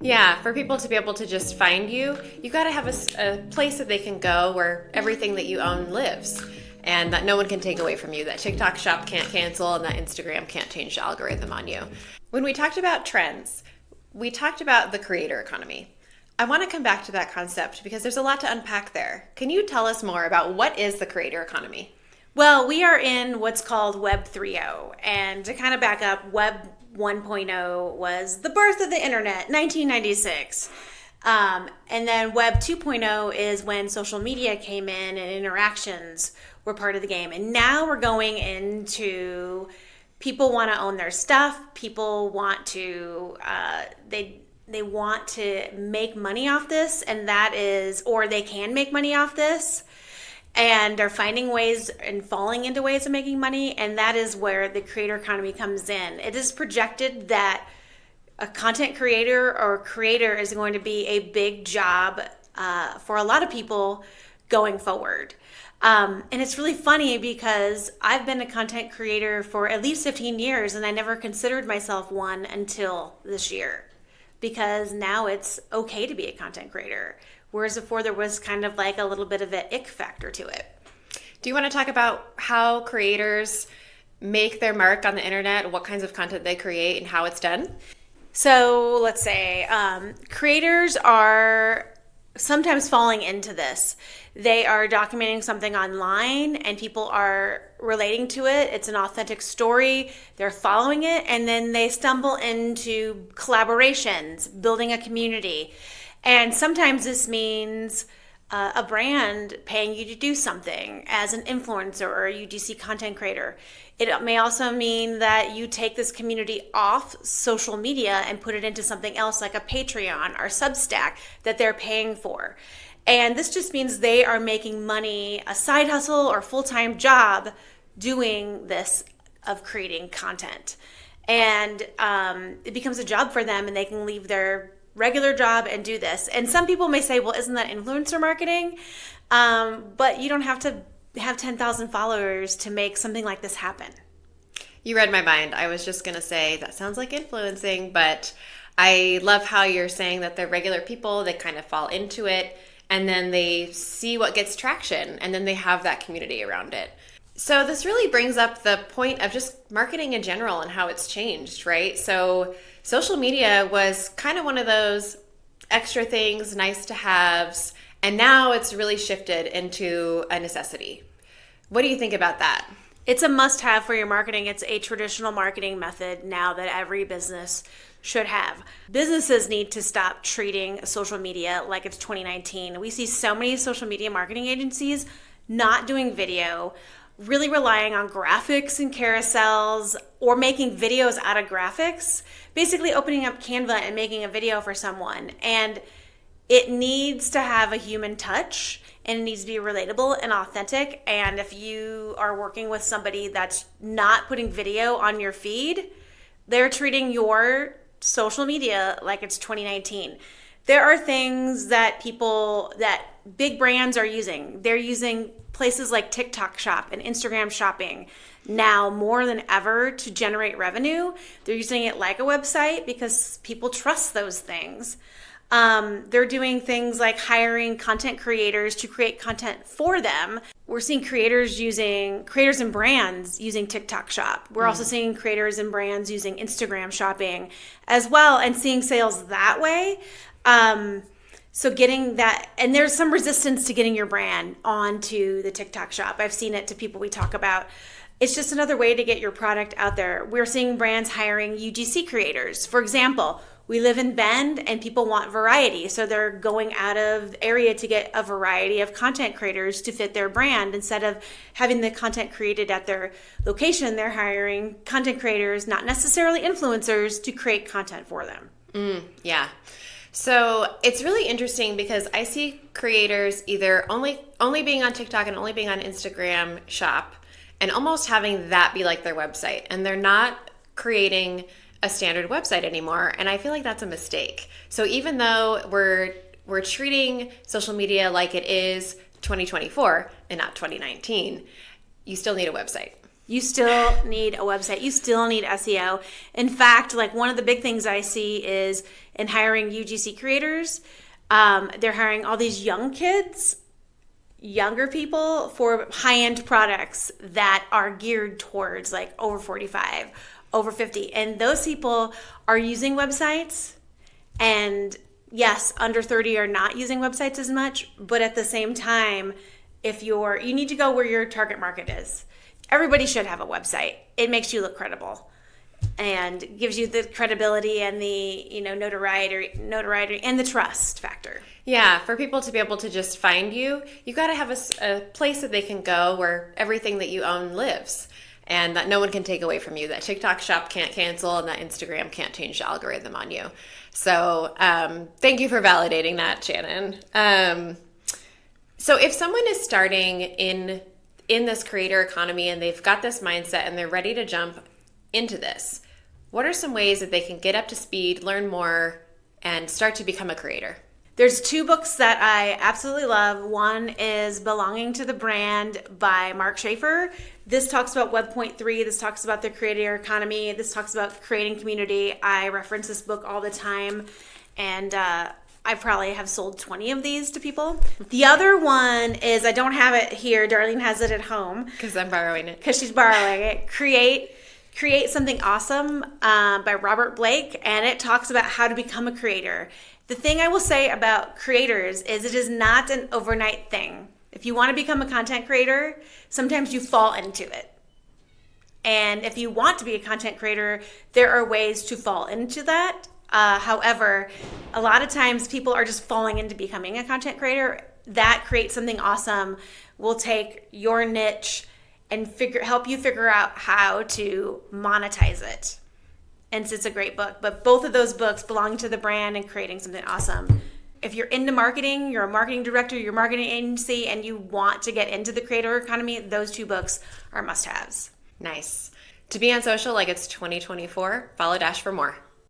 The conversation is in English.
Yeah, for people to be able to just find you, you got to have a place that they can go where everything that you own lives and that no one can take away from you. That TikTok shop can't cancel and that Instagram can't change the algorithm on you. When we talked about trends, we talked about the creator economy. I want to come back to that concept because there's a lot to unpack there. Can you tell us more about what is the creator economy? Well, we are in what's called Web 3.0. And to kind of back up, Web 1.0 was the birth of the internet, 1996. And then Web 2.0 is when social media came in and interactions were part of the game. And now we're going into people want to own their stuff. People want to, they want to make money off this, and that is, or they can make money off this, and they're finding ways and falling into ways of making money, and that is where the creator economy comes in. It is projected that a content creator or creator is going to be a big job for a lot of people going forward. And it's really funny because I've been a content creator for at least 15 years, and I never considered myself one until this year, because now it's okay to be a content creator. Whereas before there was kind of like a little bit of an ick factor to it. Do you want to talk about how creators make their mark on the internet, what kinds of content they create, and how it's done? So let's say creators are sometimes falling into this. They are documenting something online and people are relating to it. It's an authentic story. They're following it, and then they stumble into collaborations, building a community. And sometimes this means a brand paying you to do something as an influencer or a UGC content creator. It may also mean that you take this community off social media and put it into something else like a Patreon or Substack that they're paying for. And this just means they are making money, a side hustle or full-time job doing this, of creating content. And it becomes a job for them, and they can leave their regular job and do this. And some people may say, well, isn't that influencer marketing? But you don't have to have 10,000 followers to make something like this happen. You read my mind. I was just going to say that sounds like influencing, but I love how you're saying that they're regular people. They kind of fall into it, and then they see what gets traction, and then they have that community around it. So this really brings up the point of just marketing in general and how it's changed, right? So social media was kind of one of those extra things, nice to haves, and now it's really shifted into a necessity. What do you think about that? It's a must-have for your marketing. It's a traditional marketing method now that every business should have. Businesses need to stop treating social media like it's 2019. We see so many social media marketing agencies not doing video, really relying on graphics and carousels, or making videos out of graphics, basically opening up Canva and making a video for someone. And it needs to have a human touch, and it needs to be relatable and authentic. And if you are working with somebody that's not putting video on your feed, they're treating your social media like it's 2019. There are things that big brands are using. They're using places like TikTok Shop and Instagram Shopping now more than ever to generate revenue. They're using it like a website because people trust those things. They're doing things like hiring content creators to create content for them. We're seeing creators and brands using TikTok Shop. We're also seeing creators and brands using Instagram Shopping as well, and seeing sales that way. So getting that, and there's some resistance to getting your brand onto the TikTok Shop. I've seen it to people we talk about. It's just another way to get your product out there. We're seeing brands hiring UGC creators. For example, we live in Bend and people want variety. So they're going out of the area to get a variety of content creators to fit their brand. Instead of having the content created at their location, they're hiring content creators, not necessarily influencers, to create content for them. Yeah. So it's really interesting because I see creators either only being on TikTok and only being on Instagram Shop, and almost having that be like their website, and they're not creating a standard website anymore. And I feel like that's a mistake. So even though we're treating social media like it is 2024 and not 2019, you still need a website. You still need a website. You still need SEO. In fact, like one of the big things I see is in hiring UGC creators, they're hiring all these young kids, younger people for high-end products that are geared towards like over 45, over 50. And those people are using websites, and yes, under 30 are not using websites as much, but at the same time, you need to go where your target market is. Everybody should have a website. It makes you look credible and gives you the credibility and the notoriety and the trust factor. Yeah, for people to be able to just find you, you got to have a place that they can go where everything that you own lives, and that no one can take away from you. That TikTok shop can't cancel, and that Instagram can't change the algorithm on you. So thank you for validating that, Shannon. So if someone is starting in this creator economy and they've got this mindset and they're ready to jump into this, what are some ways that they can get up to speed, learn more, and start to become a creator? There's 2 books that I absolutely love. One is Belonging to the Brand by Mark Schaefer. This talks about Web 0.3. This talks about the creator economy. This talks about creating community. I reference this book all the time, and I probably have sold 20 of these to people. The other one is, I don't have it here. Darlene has it at home. Because I'm borrowing it. Because she's borrowing it. Create Something Awesome by Robert Blake, and it talks about how to become a creator. The thing I will say about creators is it is not an overnight thing. If you want to become a content creator, sometimes you fall into it. And if you want to be a content creator, there are ways to fall into that. However, a lot of times people are just falling into becoming a content creator. That Create Something Awesome will take your niche and help you figure out how to monetize it. And it's a great book. But both of those books, Belonging to the Brand and Creating Something Awesome, if you're into marketing, you're a marketing director, you're a marketing agency, and you want to get into the creator economy, those 2 books are must-haves. Nice. To be on social like it's 2024, follow Dash for more.